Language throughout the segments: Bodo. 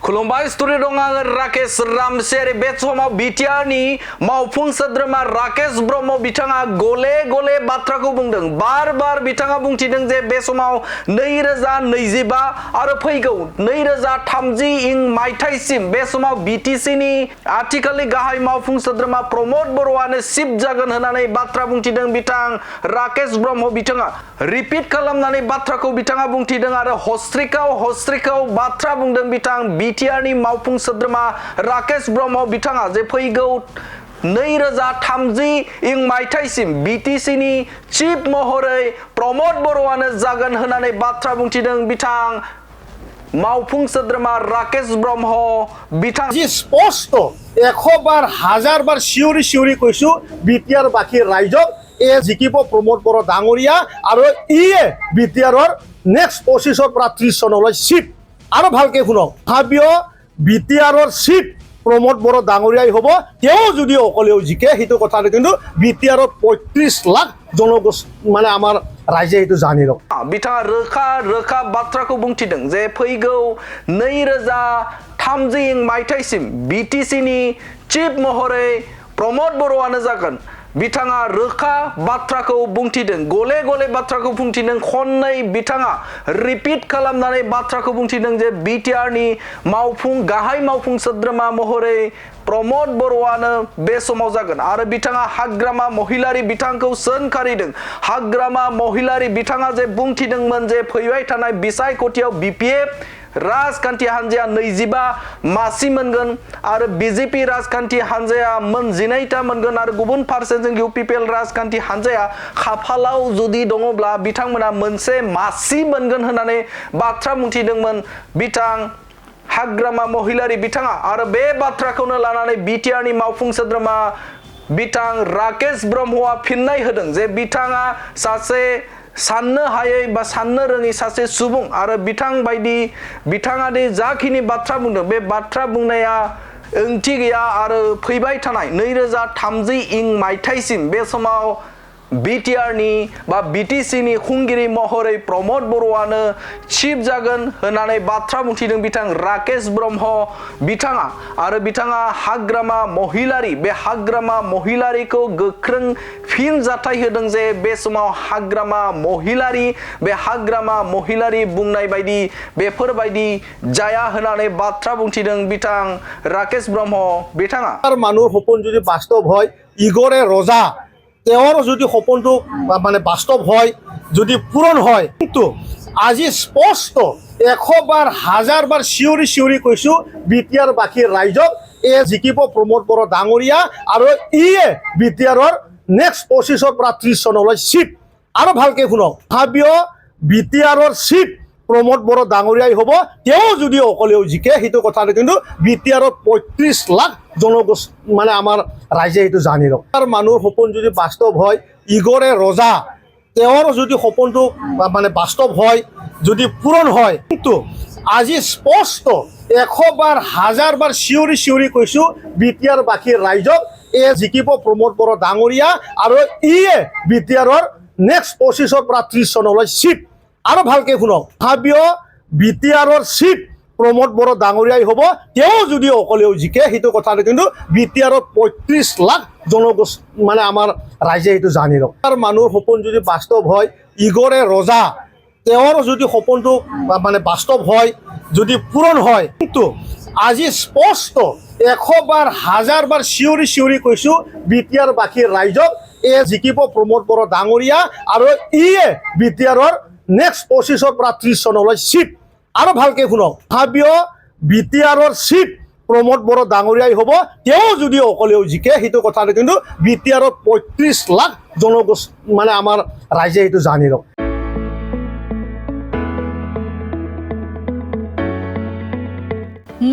खुलुमबाय स्टुडिय दं आङो राकेश रामसियारि बे समाव बिटिआरनि मावफुं सोद्रोमा राकेश ब्रह्म बिथाङा गले गले बाथ्राखौ बुंदों बार बार बिथाङा बुंथिदों जे बे समाव 2025 आरो फैगौ 2030 इं मायथाइसिम बे समाव बिटिसिनि आथिखालनि गाहाय मावफुं सोद्रोमा प्रमद बर'आनो सिफ जागोन होननानै बाथ्रा बुंथिदों बिथां राकेश ब्रह्म बिथाङा रिपिट खालामनानै बाथ्राखौ बिथाङा बुंथिदों आरो हस्त्रिकाव बाथ्रा बुंदों बिथां बिटिआरनि मावफुं सोद्रोमा राकेश ब्रह्म बिथाङा जे फैगौ 2030 इं मायथाइसिम बिटिसिनि चिफ महरै प्रमद बर'आनो जागोन होननानै बाथ्रा बुंथिदों बिथां मावफुं सोद्रोमा राकेश ब्रह्म बिथां जी स्पष्ट 100 बार 1000 बार सिउरी কৈছো বিটিআর বাকি ৰাইজক এ জিকিব প্ৰমোদ বড় ডাঙৰীয়া আৰু ইয়ে বিটিআৰৰ নেক্সট 25 পৰা 30 চনলৈ চিট আৰু ভালকে শুনক ভাবিও বিটিআৰৰ চিট প্ৰমোদ বড় ডাঙৰীয়াই হ'ব তেও যদি অকলেও জিকে হেতু কথা কিন্তু বিটিআৰৰ 35 লাখ জনগোষ্ঠী মানে আমাৰ रायजो हेतु जानि रं बिथाङा रोखा बाथ्राखौ बुंथिदों जे फैगौ 2030 इं मायथाइसिम बिटिसिनि चिफ महरै प्रमद बर'आनो जागोन बिथाङा रोखा बाथ्राखौ बुंथिदों गले बाथ्राखौ बुंथिदों खननै बिथाङा रिपिट खालामनानै बाथ्राखौ बुंथिदों जे बिटिआरनि गाहाय मावफुं सोद्रोमा महरै प्रमद बर'आनो बे समाव जागोन आरो बिथाङा हाग्रामा महिलारि बिथांखौ सोंखारिदों हाग्रामा महिलारि बिथाङा जे बुंथिदोंमोन जे फैबाय थानाय बिसायख'थियाव बिपिएफ राजखान्थि हान्जाया 25 मासि मोनगोन आरो बिजेपि राजखान्थि हान्जाया 12 मोनगोन आरो गुबुन फारसेजों इउपिपिएल राजखान्थि हान्जाया खाफालाव जुदि दङब्ला बिथांमोना मोनसे मासि मोनगोन होननानै बाथ्रा बुंथिदोंमोन बिथां हाग्रामा महिलारि बिथाङा आरो बे बाथ्राखौनो लानानै बिटिआरनि मावफुं सोद्रोमा बिथां राकेश ब्रह्मआ फिननाय होदों जे बिथाङा सासे साननो हायै बा साननो रोङि सासे सुबुं आरो बिथाङा दि जाखिनि बाथ्रा बुंदों बे बाथ्रा बुंनाया ओंथि गैया आरो फैबाय थानाय 2030 इं मायथाइसिम बे समाव बिटिआरनि बा बिटिसिनि खुंगिरि महरै प्रमद बर'आनो चिफ जागोन होननानै बाथ्रा बुंथिदों बिथां राकेश ब्रह्म बिथाङा आरो बिथाङा हाग्रामा महिलारि बे हाग्रामा महिलारिखौ गोख्रों फिन जाथाय होदों जे बे समाव हाग्रामा महिलारि बुंनाय बायदि बेफोरबायदि जाया होननानै बाथ्रा बुंथिदों बिथां राकेश ब्रह्म बिथाङा মানুহ সপোন যদি বাস্তৱ হয় ইগৰে ৰজা তেওঁৰ যদি সপোনটো মানে বাস্তৱ হয় যদি পূৰণ হয় কিন্তু আজি স্পষ্ট 100 বাৰ 1000 বাৰ সিউৰি কৈছো বিটিআৰ বাকি ৰাইজক এ জিকিব প্ৰমোদ বড় ডাঙৰীয়া আৰু ইয়ে বিটিআৰৰ নেক্সট 25 পৰা 30 চনলৈ চিট আৰু ভালকে শুনক ভাবিও বিটিআৰৰ চিট प्रमोद बड़ो डांगरियाई হ'ব তেও যদি অকলেও জিকে হেতু কথা কিন্তু বিটিআৰৰ 35 লাখ জনগোষ্ঠী মানে আমাৰ ৰাইজে হেতু জানি ৰক আৰু মানুহৰ সপোন যদি বাস্তৱ হয় ইগৰে ৰজা তেওঁৰ যদি সপোনটো মানে বাস্তৱ হয় যদি পূৰণ হয় কিন্তু আজি স্পষ্ট 100 বাৰ 1000 বাৰ সিউৰি কৈছো বিটিআৰ বাকি ৰাইজক এ জিকিব প্ৰমোদ বড় ডাঙৰীয়া আৰু ইয়ে বিটিআৰৰ নেক্সট 25 পৰা 30 চনলৈ চিট আৰু ভালকে শুনক ভাবিও বিটিআৰৰ চিট প্ৰমোদ বড় ডাঙৰীয়াই হ'ব তেও যদি অকলেও জিকে হেতু কথা কিন্তু বিটিআৰৰ 35 লাখ জনগোষ্ঠী মানে আমাৰ ৰাইজে হেতু জানি ৰক আৰু মানুহৰ সপোন যদি বাস্তৱ হয় ইগৰে ৰজা তেওঁৰ যদি সপোনটো মানে বাস্তৱ হয় যদি পূৰণ হয় কিন্তু আজি স্পষ্ট 100 বাৰ 1000 বাৰ সিউৰি কৈছো বিটিআৰ বাকি ৰাইজক এ জিকিব প্ৰমোদ বড় ডাঙৰীয়া আৰু ইয়ে বিটিআৰৰ নেক্সট 25 পৰা 30 চনলৈ চিট আৰু ভালকে শুনক ভাবিও বিটিআৰৰ চিট প্ৰমোদ বড় ডাঙৰীয়াই হ'ব তেও যদি অকলেও জিকে হেতু কথা কিন্তু বিটিআৰৰ 35 লাখ জনগোষ্ঠী মানে আমাৰ ৰাইজে হেতু জানি ৰক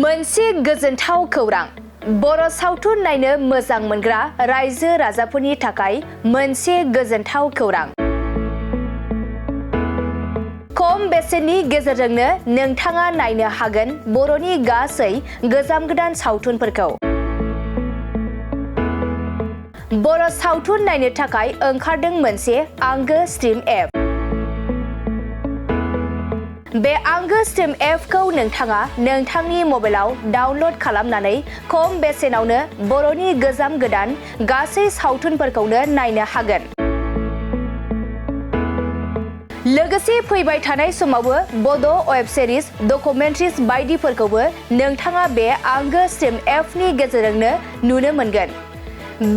मोनसे गोजोनथाव खौरां बर' सावथुन नायनो मोजां मोनग्रा रायजो राजाफोरनि थाखाय मोनसे गोजोनथाव खौरां खम बेसेननि गेजेरजोंनो नोंथाङा नायनो हागोन बर'नि गासै गोजाम गोदान सावथुनफोरखौ बर' सावथुन नायनो थाखाय ओंखारदों मोनसे आंगो स्ट्रिम एप बे आंगो स्ट्रिम एपखौ नोंथाङा नोंथांनि मबाइलाव डाउनलड खालामनानै खम बेसेनावनो बर'नि गोजाम गोदान गासै सावथुनफोरखौनो नायनो हागोन। लोगोसे फैबाय थानाय समावबो बड' वेब सिरिज डकुमेन्ट्रिज बायदिफोरखौबो नोंथाङा बे आंगो स्ट्रिम एपनि गेजेरजोंनो नुनो मोनगोन।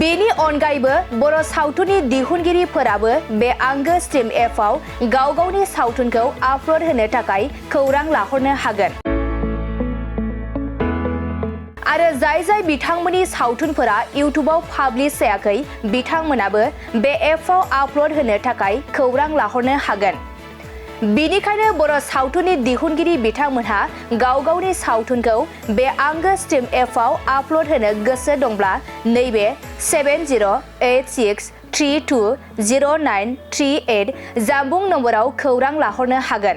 बेनि अनगायैबो बर' सावथुननि दिहुनगिरिफोराबो बे आंगो स्ट्रिम एपआव गाव गावनि सावथुनखौ आपल'ड होनो थाखाय खौरां लाहरनो हागोन। आरो जाय बिथांमोननि सावथुनफोरा इउटुबाव पाब्लिश जायाखै बिथांमोनाबो बे एपआव आपल'ड होनो थाखाय खौरां लाहरनो हागोन। बेनिखायनो बर' सावथुननि दिहुनगिरि बिथांमोनहा गाव गावनि सावथुनखौ बे आंगो स्ट्रिम एपआव आपल'ड होनो गोसो दंब्ला नैबे 7086320938 जानबुं नम्बराव खौरां लाहरनो हागोन।